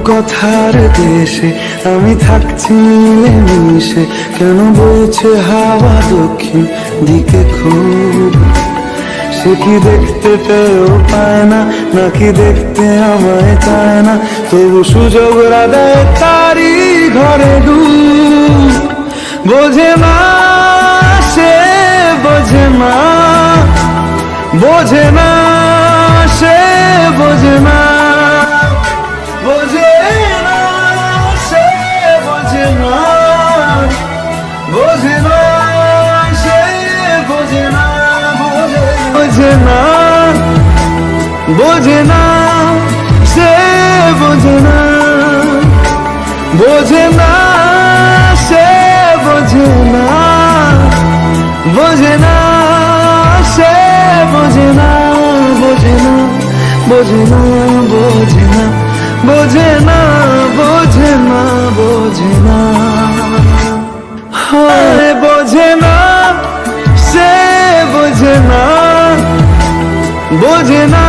কথার দেশে আমি থাকছি মিলেমিশে, কেন বইছে হাওয়া দক্ষিণ দিকে খুব? সে কি দেখতে পেয়েও পায় না, নাকি দেখতে আমায় চায় না? তবু সুযোগ রাধায় তারি ঘরে ডুব। বোঝে না সে, বোঝে না, বোঝে না সে, বোঝে না, বোঝে না সে, বোঝে না, বোঝে না সে, বোঝে না, বোঝে না, বোঝে না সে, বোঝে না, বোঝে না সে, বোঝে না, বোঝে না সে, বোঝে না, বোঝে না, বোঝে না, বোঝে না, বোঝে না, বোঝে না, বোঝে না, হায় বোঝে না সে, বোঝে না, বোঝে না